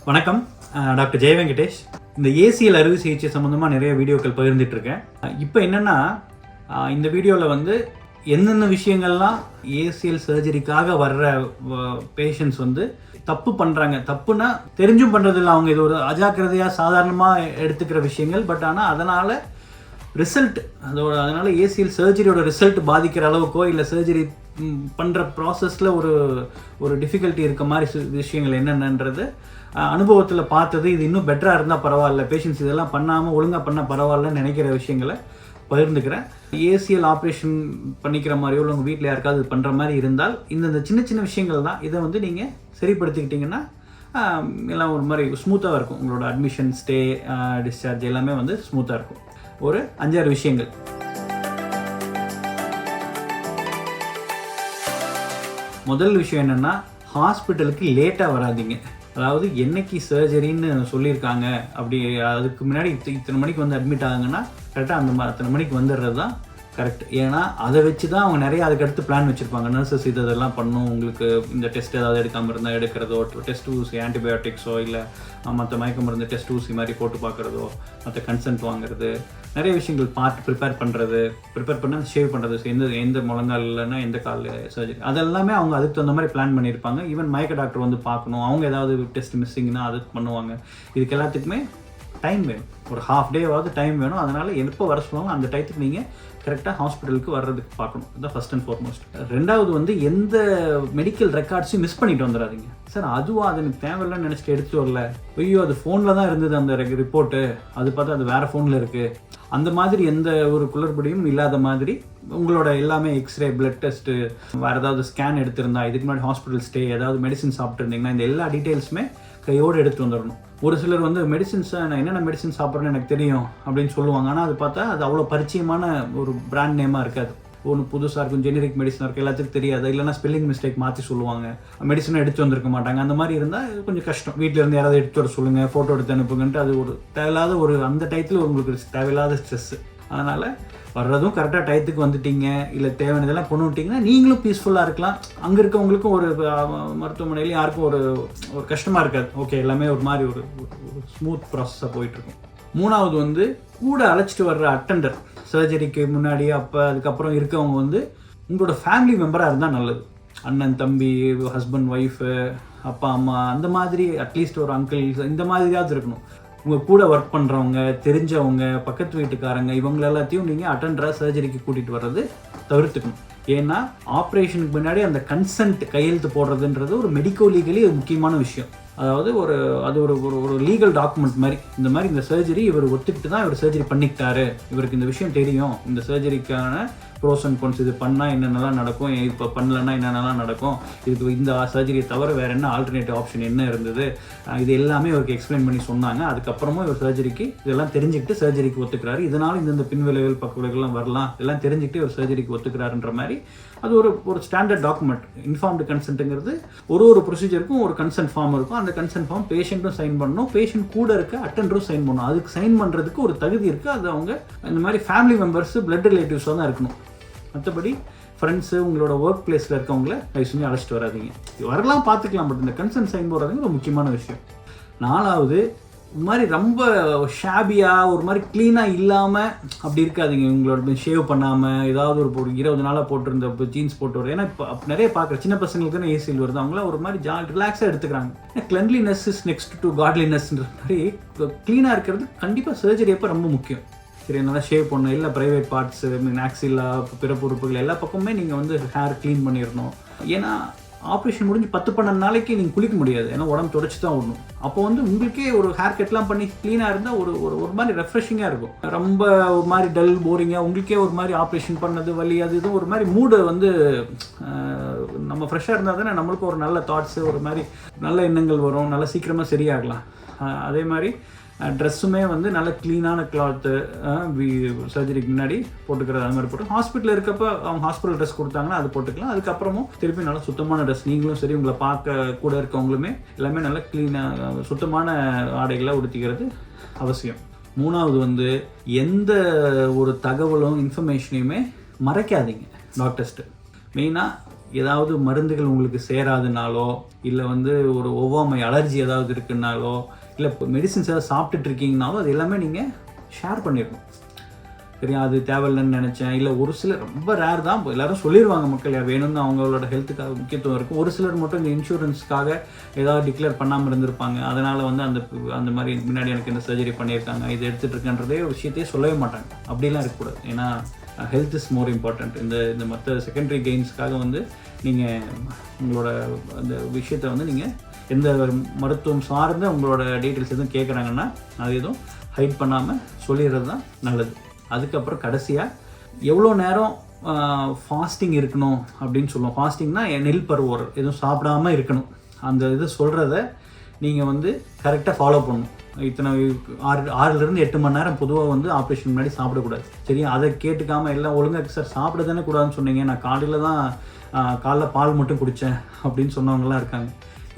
வணக்கம், டாக்டர் ஜெய வெங்கடேஷ். இந்த ACL அறுவை சிகிச்சை சம்மந்தமாக நிறைய வீடியோக்கள் பகிர்ந்துட்டுருக்கேன். இப்போ என்னென்னா, இந்த வீடியோவில் வந்து என்னென்ன விஷயங்கள்லாம் ACL சர்ஜரிக்காக வர்ற பேஷண்ட்ஸ் வந்து தப்பு பண்ணுறாங்க. தப்புனா தெரிஞ்சும் பண்ணுறதில்ல, அவங்க இது ஒரு அஜாக்கிரதையாக சாதாரணமாக எடுத்துக்கிற விஷயங்கள். பட் ஆனால் அதனால் ரிசல்ட் அதனால் ACL சர்ஜரியோட ரிசல்ட் பாதிக்கிற அளவுக்கோ இல்லை சர்ஜரி பண்ணுற ப்ராசஸில் ஒரு டிஃபிகல்ட்டி இருக்க மாதிரி விஷயங்கள் என்னென்னன்றது அனுபவத்தில் பார்த்தது. இது இன்னும் பெட்டராக இருந்தால் பரவாயில்ல, பேஷண்ட்ஸ் இதெல்லாம் பண்ணாமல் ஒழுங்காக பண்ணால் பரவாயில்லன்னு நினைக்கிற விஷயங்களை பகிர்ந்துக்கிறேன். ACL ஆப்ரேஷன் பண்ணிக்கிற மாதிரியோ இல்லை உங்கள் வீட்டில் யாருக்காவது பண்ணுற மாதிரி இருந்தால் இந்த சின்ன சின்ன விஷயங்கள் தான். இதை வந்து நீங்கள் சரிப்படுத்திக்கிட்டிங்கன்னா எல்லாம் ஒரு மாதிரி ஸ்மூத்தாக இருக்கும். உங்களோட அட்மிஷன், ஸ்டே, டிஸ்சார்ஜ் எல்லாமே வந்து ஸ்மூத்தாக இருக்கும். ஒரு 5-6 விஷயங்கள். முதல் விஷயம் என்னென்னா, ஹாஸ்பிட்டலுக்கு லேட்டாக வராதிங்க. அதாவது என்னைக்கு சர்ஜரின்னு சொல்லியிருக்காங்க, அப்படி அதுக்கு முன்னாடி இத்தனை மணிக்கு வந்து அட்மிட் ஆகுங்கன்னா கரெக்டாக அத்தனை மணிக்கு வந்துடுறது தான் கரெக்ட். ஏன்னா அதை வச்சு தான் அவங்க நிறைய அதுக்கடுத்து பிளான் வச்சுருப்பாங்க. நர்சஸ் இதெல்லாம் பண்ணும், உங்களுக்கு இந்த டெஸ்ட் ஏதாவது எடுக்காமல் இருந்தால் எடுக்கிறதோ, டெஸ்ட் ஊசி, ஆன்டிபயோட்டிக்ஸோ இல்லை மற்ற மயக்க மருந்து டெஸ்ட் ஊசி மாதிரி போட்டு பார்க்குறதோ, மற்ற கன்சென்ட் வாங்குறது, நிறைய விஷயங்கள் பார்த்து ப்ரிப்பேர் பண்ண ஷேவ் பண்ணுறது, எந்த முழங்கால் இல்லைன்னா எந்த கால் சர்ஜரி, அதெல்லாமே அவங்க அதுக்கு தகுந்த மாதிரி பிளான் பண்ணியிருப்பாங்க. ஈவன் மயக்க டாக்டர் வந்து பார்க்கணும், அவங்க ஏதாவது டெஸ்ட் மிஸ்ஸிங்னா அதுக்கு பண்ணுவாங்க. இதுக்கு எல்லாத்துக்குமே டைம் வேணும், ஒரு ஹாஃப் டேவாவது டைம் வேணும். அதனால் எப்போ வர சொல்லுவாங்க அந்த டயத்துக்கு நீங்கள் கரெக்டாக ஹாஸ்பிட்டலுக்கு வர்றதுக்கு பார்க்கணும். இதுதான் ஃபஸ்ட் அண்ட் ஃபார்மோஸ்ட். ரெண்டாவது வந்து எந்த மெடிக்கல் ரெக்கார்ட்ஸையும் மிஸ் பண்ணிட்டு வந்துடாதீங்க. சார் அதுவும் அது எனக்கு தேவையில்லைன்னு நினச்சிட்டு எடுத்துகிட்டு வரல, ஐயோ அது ஃபோனில் தான் இருந்தது அந்த ரிப்போர்ட்டு, அது பார்த்தா அது வேறு ஃபோனில் இருக்குது, அந்த மாதிரி எந்த ஒரு குளறுபடியும் இல்லாத மாதிரி உங்களோட எல்லாமே எக்ஸ்ரே, பிளட் டெஸ்ட்டு, வேறு ஏதாவது ஸ்கேன் எடுத்திருந்தா, இதுக்கு முன்னாடி ஹாஸ்பிட்டல் ஸ்டே, ஏதாவது மெடிசின் சாப்பிட்ருந்தீங்கன்னா இந்த எல்லா டீட்டெயில்ஸுமே கையோடு எடுத்துகிட்டு வந்துடணும். ஒரு சிலர் வந்து மெடிசின்ஸை நான் என்னென்ன மெடிசின் சாப்பிட்றேன்னு எனக்கு தெரியும் அப்படின்னு சொல்லுவாங்க. ஆனால் அது பார்த்தா அது அவ்வளோ பரிச்சயமான ஒரு பிராண்ட் நேமாக இருக்காது. ஒன்று புதுசாக இருக்கும், ஜெனரிக் மெடிசனாக இருக்கும், எல்லாத்துக்கும் தெரியாது. இல்லைனா ஸ்பெல்லிங் மிஸ்டேக் மாற்றி சொல்லுவாங்க, மெடிசனை எடுத்து வந்திருக்க மாட்டாங்க. அந்த மாதிரி இருந்தால் கொஞ்சம் கஷ்டம். வீட்டில் இருந்து யாராவது எடுத்து வர சொல்லுங்கள், ஃபோட்டோ எடுத்து அனுப்புங்கன்ட்டு அது ஒரு தேவையில்லாத அந்த டயத்தில் உங்களுக்கு தேவையில்லாத ஸ்ட்ரெஸ்ஸு. அதனால் வர்றதும் கரெக்டாக டயத்துக்கு வந்துட்டீங்க, இல்லை தேவையானதெல்லாம் கொண்டு வந்துட்டிங்கன்னா நீங்களும் பீஸ்ஃபுல்லாக இருக்கலாம். அங்கே இருக்கவங்களுக்கும் ஒரு மருத்துவமனையிலையும் யாருக்கும் ஒரு கஷ்டமாக இருக்காது. ஓகே, எல்லாமே ஒரு மாதிரி ஒரு ஸ்மூத் ப்ராசஸாக போயிட்டுருக்கும். மூணாவது வந்து கூட அழைச்சிட்டு வர்ற அட்டெண்டர், சர்ஜரிக்கு முன்னாடி அதுக்கப்புறம் இருக்கவங்க வந்து உங்களோட ஃபேமிலி மெம்பராக இருந்தால் நல்லது. அண்ணன், தம்பி, ஹஸ்பண்ட், ஒய்ஃபு, அப்பா, அம்மா, அந்த மாதிரி அட்லீஸ்ட் ஒரு அங்கிள், இந்த மாதிரியாவது இருக்கணும். உங்கள் கூட ஒர்க் பண்ணுறவங்க, தெரிஞ்சவங்க, பக்கத்து வீட்டுக்காரங்க, இவங்க எல்லாத்தையும் நீங்கள் அட்டெண்டராக சர்ஜரிக்கு கூட்டிகிட்டு வர்றது தவிர்த்துக்கணும். ஏன்னா ஆப்ரேஷனுக்கு முன்னாடி அந்த கன்சென்ட் கையெழுத்து போடுறதுன்றது ஒரு மெடிக்கோ லீகலி ஒரு முக்கியமான விஷயம். அதாவது அது ஒரு லீகல் டாக்குமெண்ட் மாதிரி. இந்த சர்ஜரி இவர் ஒத்துக்கிட்டு தான் இவர் சர்ஜரி பண்ணிக்கிட்டாரு, இவருக்கு இந்த விஷயம் தெரியும், இந்த சர்ஜரிக்கான ப்ரோஸ் அண்ட் கான்ஸ், இது பண்ணால் என்னென்னலாம் நடக்கும், இப்போ பண்ணலன்னா என்னென்னலாம் நடக்கும், இதுக்கு இந்த சர்ஜரியை தவிர வேறு என்ன ஆல்டர்னேட்டிவ் ஆப்ஷன் என்ன இருந்தது, இது எல்லாமே இவருக்கு எக்ஸ்பிளைன் பண்ணி சொன்னாங்க. அதுக்கப்புறமும் இவர் சர்ஜரிக்கு இதெல்லாம் தெரிஞ்சுக்கிட்டு சர்ஜரிக்கு ஒத்துக்கிறாரு, இதனால் இந்த பின்விளைவுகள் பக்கவிளைவுகள்லாம் வரலாம், இதெல்லாம் தெரிஞ்சுக்கிட்டு இவர் சர்ஜரிக்கு ஒத்துக்கிறாருன்ற மாதிரி அது ஒரு ஸ்டாண்டர்ட் டாக்குமெண்ட். இன்ஃபார்ம்டு கன்சென்ட்டுங்கிறது ஒரு ப்ரொசீஜருக்கும் ஒரு கன்சென்ட் ஃபார்ம் இருக்கும். அந்த கன்சென்ட் ஃபார்ம் பேஷண்ட்டும் சைன் பண்ணணும், பேஷண்ட் கூட இருக்க அட்டெண்டரும் சைன் பண்ணணும். அதுக்கு சைன் பண்ணுறதுக்கு ஒரு தகுதி இருக்குது. அது அவங்க இந்த மாதிரி ஃபேமிலி மெம்பர்ஸ், பிளட் ரிலேட்டிவ்ஸாக தான் இருக்கணும். மற்றபடி ஃப்ரெண்ட்ஸு, உங்களோட ஒர்க் பிளேஸில் இருக்கவங்கள தயவு செஞ்சு அழைச்சிட்டு வராதிங்க. வரலாம், பார்த்துக்கலாம், பட் இந்த கன்சென்ட் சைன் போடுறதுங்க ஒரு முக்கியமான விஷயம். நாலாவது, ஒரு மாதிரி ரொம்ப ஷாபியாக ஒரு மாதிரி க்ளீனாக இல்லாமல் அப்படி இருக்காதிங்க. உங்களோட ஷேவ் பண்ணாமல் ஏதாவது ஒரு 20 நாளாக போட்டிருந்த ஜீன்ஸ் போட்டு வரும். ஏன்னா இப்போ நிறைய பார்க்குற சின்ன பசங்களுக்குன்னு ACL வருது, அவங்களாம் ஒரு மாதிரி ரிலாக்ஸாக எடுத்துக்கிறாங்க. கிளென்லினஸ் இஸ் நெக்ஸ்ட் டு காட்லினஸ்ன்ற மாதிரி க்ளீனாக இருக்கிறது கண்டிப்பாக சர்ஜரி அப்போ ரொம்ப முக்கியம். சரி, நல்லா ஷேவ் பண்ணணும், இல்லை ப்ரைவேட் பார்ட்ஸு, ஆக்சிலா, பிற பொறுப்புகள் எல்லா பக்கமுமே நீங்கள் வந்து ஹேர் க்ளீன் பண்ணிடணும். ஏன்னா ஆப்ரேஷன் முடிஞ்சு 10-12 நாளைக்கு நீங்கள் குளிக்க முடியாது, ஏன்னா உடம்பு தொடச்சி தான் விடணும். அப்போ வந்து உங்களுக்கே ஒரு ஹேர் கட்லாம் பண்ணி க்ளீனாக இருந்தால் ஒரு மாதிரி ரெஃப்ரெஷிங்காக இருக்கும். ரொம்ப ஒரு மாதிரி டல், போரிங்காக உங்களுக்கே ஒரு மாதிரி ஆப்ரேஷன் பண்ணது வலி அது இது ஒரு மாதிரி மூடு வந்து நம்ம ஃப்ரெஷ்ஷாக இருந்தால் தானே நம்மளுக்கு ஒரு நல்ல தாட்ஸு, ஒரு மாதிரி நல்ல எண்ணங்கள் வரும், நல்லா சீக்கிரமாக சரியாகலாம். அதே மாதிரி ட்ரெஸ்ஸுமே வந்து நல்ல க்ளீனான கிளாத்து, சர்ஜரிக்கு முன்னாடி போட்டுக்கிறது, அது மாதிரி போட்டு ஹாஸ்பிட்டலில் இருக்கப்போ அவங்க ஹாஸ்பிட்டல் ட்ரெஸ் கொடுத்தாங்கன்னா அது போட்டுக்கலாம். அதுக்கப்புறமும் திருப்பி நல்லா சுத்தமான ட்ரெஸ், நீங்களும் சரி உங்களை பார்க்க கூட இருக்கவங்களுமே எல்லாமே நல்லா க்ளீனாக சுத்தமான ஆடைகளை உடுத்திக்கிறது அவசியம். மூணாவது வந்து எந்த ஒரு தகவலும் இன்ஃபர்மேஷனையுமே மறைக்காதீங்க டாக்டர்ஸ்ட்டு. மெயினாக ஏதாவது மருந்துகள் உங்களுக்கு சேராதுனாலோ, இல்லை வந்து ஒரு ஒவ்வாமை அலர்ஜி ஏதாவது இருக்குன்னாலோ, இல்லை இப்போ மெடிசின்ஸ் ஏதாவது சாப்பிட்டுட்டு இருக்கீங்கனாலும் அது எல்லாமே நீங்கள் ஷேர் பண்ணிடணும். சரியா? அது தேவையில்லைன்னு நினச்சேன், இல்லை ஒரு சிலர் ரொம்ப ரேர் தான், எல்லோரும் சொல்லிடுவாங்க மக்கள் யார் வேணும்னு அவங்களோட ஹெல்த்துக்காக முக்கியத்துவம் இருக்கும். ஒரு சிலர் மட்டும் இந்த இன்சூரன்ஸ்க்காக ஏதாவது டிக்ளேர் பண்ணாமல் இருந்திருப்பாங்க. அதனால் வந்து அந்த மாதிரி முன்னாடி எனக்கு இந்த சர்ஜரி பண்ணியிருக்காங்க, இது எடுத்துகிட்டு இருக்கன்றதே விஷயத்தையே சொல்லவே மாட்டாங்க. அப்படிலாம் இருக்கக்கூடாது. ஏன்னா ஹெல்த் இஸ் மோர் இம்பார்ட்டண்ட். இந்த மற்ற செகண்டரி கெயின்ஸ்க்காக வந்து நீங்கள் உங்களோட அந்த விஷயத்தை வந்து நீங்கள் எந்த மருத்துவம் சார்ந்த உங்களோட டீட்டெயில்ஸ் எதுவும் கேட்குறாங்கன்னா அது எதுவும் ஹைட் பண்ணாமல் சொல்லிடுறது தான் நல்லது. அதுக்கப்புறம் கடைசியாக எவ்வளோ நேரம் ஃபாஸ்டிங் இருக்கணும் அப்படின்னு சொல்லுவோம். ஃபாஸ்டிங்னா நெல் பருவோர் எதுவும் சாப்பிடாமல் இருக்கணும். அந்த இது சொல்கிறத நீங்கள் வந்து கரெக்டாக ஃபாலோ பண்ணணும். இத்தனை 6லேருந்து 8 மணி நேரம் பொதுவாக வந்து ஆப்ரேஷன் முன்னாடி சாப்பிடக்கூடாது. சரியா? அதை கேட்டுக்காமல் எல்லாம் ஒழுங்காக சார் சாப்பிட தானே கூடாதுன்னு சொன்னீங்க, நான் காலைல பால் மட்டும் குடித்தேன் அப்படின்னு சொன்னவங்களாம் இருக்காங்க.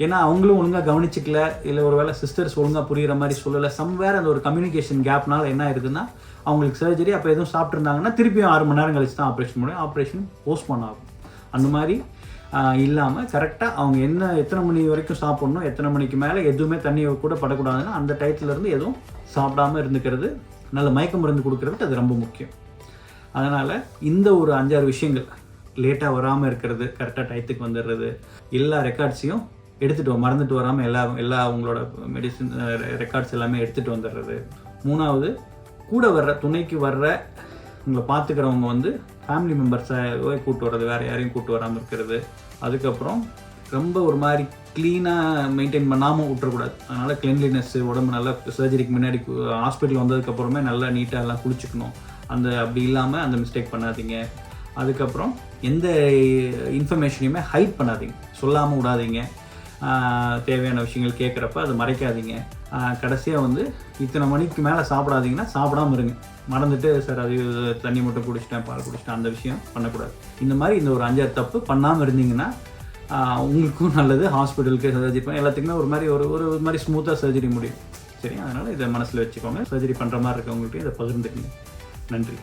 ஏன்னா அவங்களும் ஒழுங்காக கவனிச்சிக்கல, இல்லை ஒரு வேளை சிஸ்டர்ஸ் ஒழுங்காக புரிகிற மாதிரி சொல்லலை, சம்வேர் அந்த ஒரு கம்யூனிகேஷன் கேப்னால என்ன ஆயிருதுன்னா அவங்களுக்கு சர்ஜரி அப்போ எதுவும் சாப்பிட்ருந்தாங்கன்னா திருப்பியும் 6 மணி நேரம் கழிச்சு தான் ஆப்ரேஷன் முடியும், ஆப்ரேஷன் போஸ்ட்போன் ஆகும். அந்த மாதிரி இல்லாமல் கரெக்டாக அவங்க எத்தனை மணி வரைக்கும் சாப்பிட்ணும், எத்தனை மணிக்கு மேலே எதுவுமே தண்ணி கூட படக்கூடாதுன்னா அந்த டயத்துலேருந்து எதுவும் சாப்பிடாமல் இருந்துக்கிறது, நல்ல மயக்க மருந்து கொடுக்கறதுக்கு அது ரொம்ப முக்கியம். அதனால் இந்த ஒரு 5-6 விஷயங்கள், லேட்டாக வராமல் இருக்கிறது, கரெக்டாக டயத்துக்கு வந்துடுறது, எல்லா ரெக்கார்ட்ஸையும் எடுத்துகிட்டு மறந்துட்டு வராமல் எல்லா உங்களோட மெடிசின் ரெக்கார்ட்ஸ் எல்லாமே எடுத்துகிட்டு வந்துடுறது. 3வது, கூட துணைக்கு வர்ற உங்களை பார்த்துக்கிறவங்க வந்து ஃபேமிலி மெம்பர்ஸை கூப்பிட்டு வர்றது, வேறு யாரையும் கூப்பிட்டு வராமல் இருக்கிறது. அதுக்கப்புறம் ரொம்ப ஒரு மாதிரி க்ளீனாக மெயின்டைன் பண்ணாமல் விட்டுறக்கூடாது. அதனால் கிளீன்லினஸ்ஸு, உடம்பு நல்லா சர்ஜரிக்கு முன்னாடி ஹாஸ்பிட்டல் வந்ததுக்கப்புறமே நல்லா நீட்டாக எல்லாம் குளிச்சுக்கணும். அப்படி இல்லாமல் அந்த மிஸ்டேக் பண்ணாதீங்க. அதுக்கப்புறம் எந்த இன்ஃபர்மேஷனையுமே ஹைட் பண்ணாதீங்க, சொல்லாமல் விடாதீங்க. தேவையான விஷயங்கள் கேட்குறப்ப அதை மறைக்காதீங்க. கடைசியாக வந்து இத்தனை மணிக்கு மேலே சாப்பிடாதீங்கன்னா சாப்பிடாமல் இருங்க. மறந்துட்டு சார் அது தண்ணி மட்டும் குடிச்சிட்டேன், பால் குடிச்சிட்டேன், அந்த விஷயம் பண்ணக்கூடாது. இந்த ஒரு 5-6 தப்பு பண்ணாமல் இருந்தீங்கன்னா உங்களுக்கும் நல்லது. ஹாஸ்பிட்டலுக்கு சர்ஜரி பண்ண எல்லாத்துக்குமே ஒரு மாதிரி ஸ்மூத்தாக சர்ஜரி முடியும். சரி, அதனால் இதை மனசில் வச்சுக்கோங்க. சர்ஜரி பண்ணுற மாதிரி இருக்கவங்கள்ட்ட இதை பகிர்ந்துக்குங்க. நன்றி.